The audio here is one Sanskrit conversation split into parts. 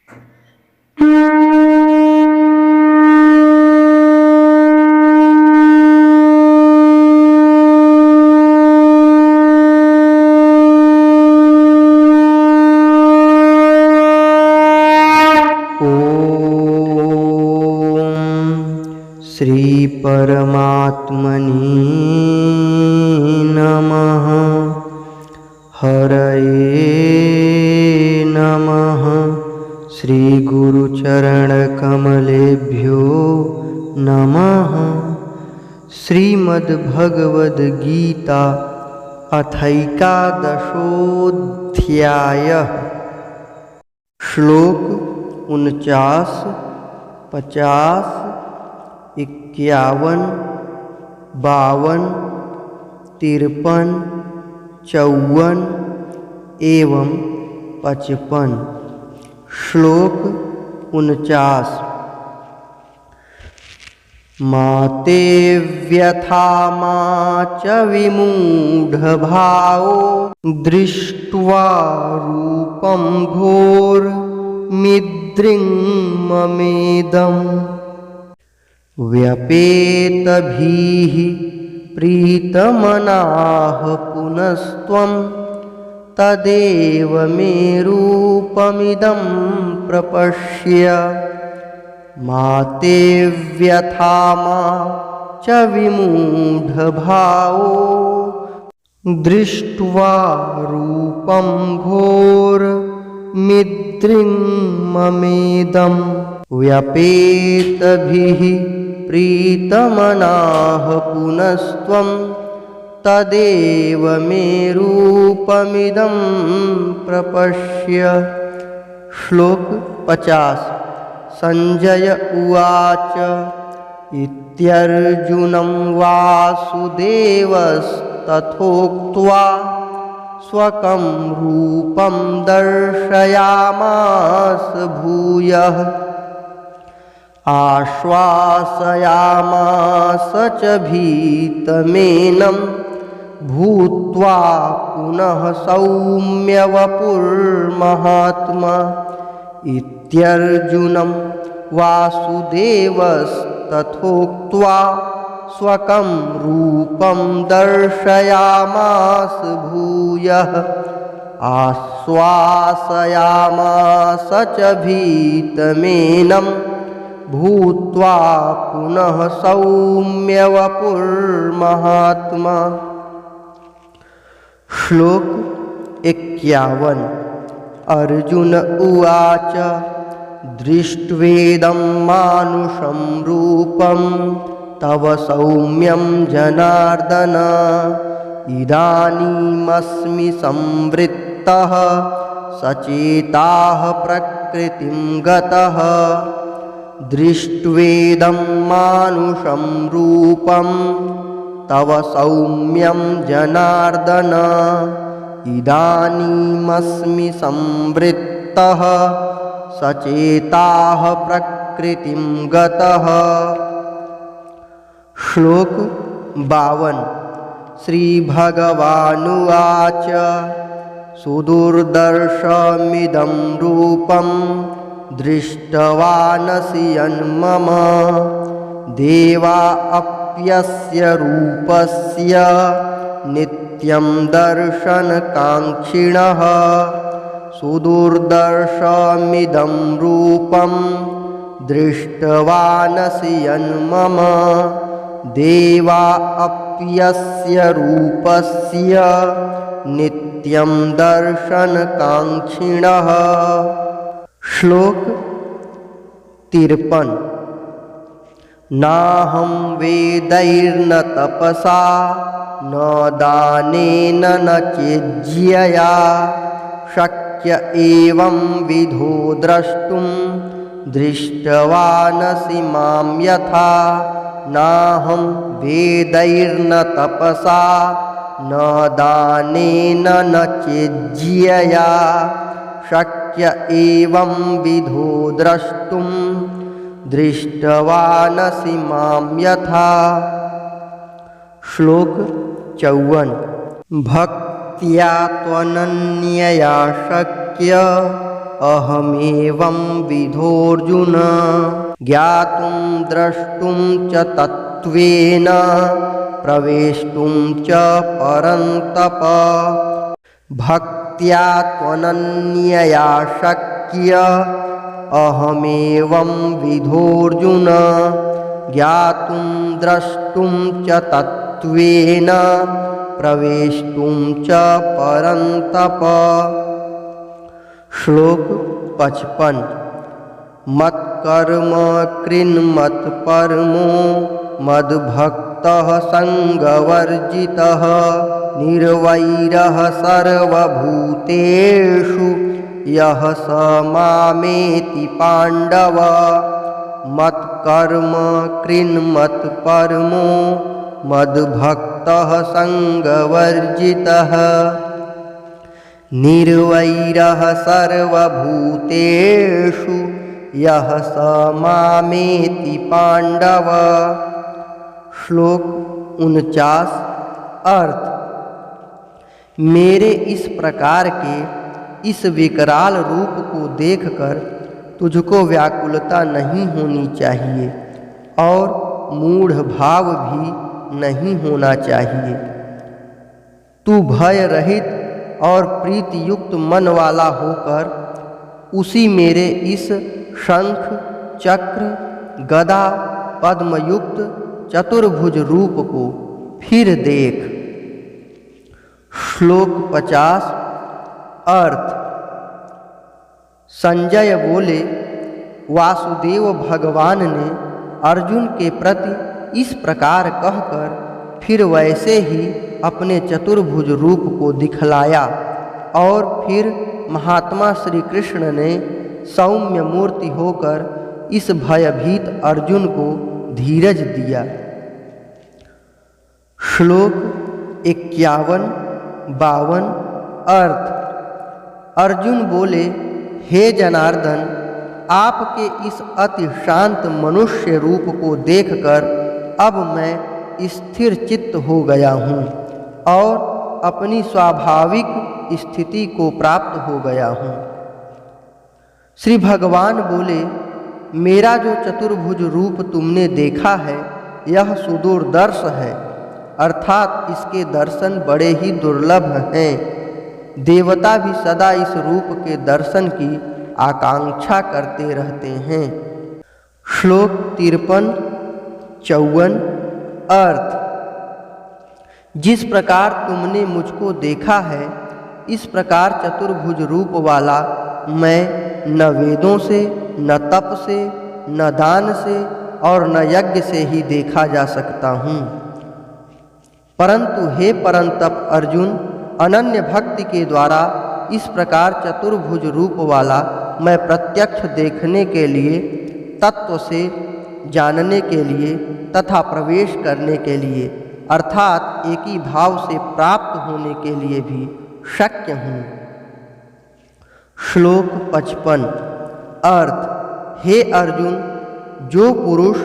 श्री परमात्मने नमः। हरये नमः। श्री गुरुचरणकमलेभ्यो नमः। श्रीमद्भगवद्गीता अथैकादशोऽध्यायः। श्लोक 49, 50, 51, 52, 53, 54 एवं 55। श्लोक 49। माते व्यथा मा च विमूढभावो दृष्ट्वा रूपं घोरमिदृङ्ममेदम् व्यपेतभिः प्रीतमनाः पुनस्त्वं तदेव मे रूपमिदं प्रपश्य। माते व्यथा मा च विमूढभावो दृष्ट्वा रूपं घोरमिदृङ्ममेदम् व्यपेतभिः प्रीतमनाः पुनस्त्वं तदेव मे रूपमिदं प्रपश्य। श्लोक 50। संजय उवाच इत्यर्जुनं वासुदेवस्तथोक्त्वा स्वकं रूपं दर्शयामास भूयः। आश्वासयामास च भीतमेनं भूत्वा पुनः सौम्य वपुर्महात्मा। इत्यर्जुनं वासुदेवस्तथोक्त्वा स्वकं रूपं दर्शयामास भूयः। आश्वासयामास च भीतमेनं भूत्वा पुनः सौम्य वपुर्महात्मा। श्लोक 51। अर्जुन उवाच दृष्ट्वेदं मानुषं रूपं तव सौम्यं जनार्दन इदानीमस्मि संवृत्तः सचेताः प्रकृतिं गतः। दृष्ट्वेदं मानुषं रूपं तव सौम्यं जनार्दन इदानीमस्मि संवृत्तः सचेताः प्रकृतिं गतः। श्लोक 52। श्रीभगवानुवाच सुदुर्दर्शमिदं रूपं दृष्टवानसि यन्मम देवा अप्यस्य रूपस्य नित्यं दर्शनकाङ्क्षिणः। सुदुर्दर्शमिदं रूपं दृष्टवानसि यन्मम देवा अप्यस्य रूपस्य नित्यं दर्शनकाङ्क्षिणः। श्लोक 53। नाहं वेदैर्न तपसा न दानेन न चेज्यया शक्य एवं विधो द्रष्टुं दृष्टवानसि मां यथा। नाहं वेदैर्न तपसा न दानेन न चेज्यया शक्य एवं विधो द्रष्टुं दृष्टवानसि मां यथा। श्लोक 54। भक्त्या त्वनन्यया शक्य अहमेवं विधोऽर्जुन ज्ञातुं द्रष्टुं च तत्त्वेन प्रवेष्टुं च परन्तप भक्त्या त्वनन्यया शक्य अहमेवं विधोऽर्जुन ज्ञातुं द्रष्टुं च तत्त्वेन प्रवेष्टुं च परन्तप। श्लोक 55। मत्कर्म कृन्मत्परमो मद्भक्तः संगवर्जितः निर्वैरः सर्वभूतेषु यः स मामेति पाण्डव। मत्कर्म कृन्मत्परमो मद्भक्तः संगवर्जितः निर्वैरः सर्वभूतेषु यः स मामेति पाण्डव। श्लोक 49। अर्थ। मेरे इस प्रकार के इस विकराल रूप को देखकर तुझको व्याकुलता नहीं होनी चाहिए और मूढ़ भाव भी नहीं होना चाहिए। तू भय रहित और प्रीति युक्त मन वाला होकर उसी मेरे इस शंख चक्र गदा पद्मयुक्त चतुर्भुज रूप को फिर देख। श्लोक 50। अर्थ। संजय बोले, वासुदेव भगवान ने अर्जुन के प्रति इस प्रकार कहकर फिर वैसे ही अपने चतुर्भुज रूप को दिखलाया और फिर महात्मा श्री कृष्ण ने सौम्य मूर्ति होकर इस भयभीत अर्जुन को धीरज दिया। श्लोक 51-52। अर्थ। अर्जुन बोले, हे जनार्दन, आपके इस अति शांत मनुष्य रूप को देखकर अब मैं स्थिर चित्त हो गया हूँ और अपनी स्वाभाविक स्थिति को प्राप्त हो गया हूँ। श्री भगवान बोले, मेरा जो चतुर्भुज रूप तुमने देखा है यह सुदूरदर्श है, अर्थात इसके दर्शन बड़े ही दुर्लभ हैं। देवता भी सदा इस रूप के दर्शन की आकांक्षा करते रहते हैं। श्लोक 53-54। अर्थ। जिस प्रकार तुमने मुझको देखा है इस प्रकार चतुर्भुज रूप वाला मैं न वेदों से, न तप से, न दान से और न यज्ञ से ही देखा जा सकता हूँ। परंतु हे परंतप अर्जुन, अनन्य भक्ति के द्वारा इस प्रकार चतुर्भुज रूप वाला मैं प्रत्यक्ष देखने के लिए, तत्व से जानने के लिए तथा प्रवेश करने के लिए अर्थात एक ही भाव से प्राप्त होने के लिए भी शक्य हूँ। श्लोक 55। अर्थ। हे अर्जुन, जो पुरुष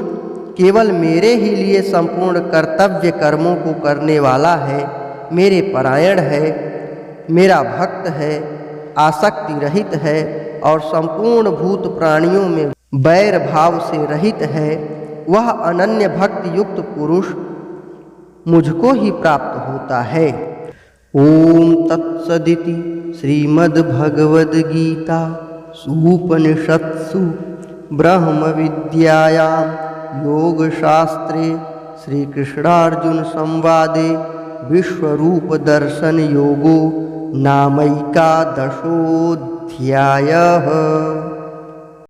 केवल मेरे ही लिए संपूर्ण कर्तव्य कर्मों को करने वाला है, मेरे परायण है, मेरा भक्त है, आसक्ति रहित है और संपूर्ण भूत प्राणियों में वैर भाव से रहित है, वह अनन्य भक्ति युक्त पुरुष मुझको ही प्राप्त होता है। ओम तत्सदिति श्रीमद्भगवद्गीता सूपनिषत्सु ब्रह्म विद्यायां योगशास्त्रे श्रीकृष्णार्जुन संवादे विश्वरूप दर्शन योगो नामैकादशोऽध्यायः।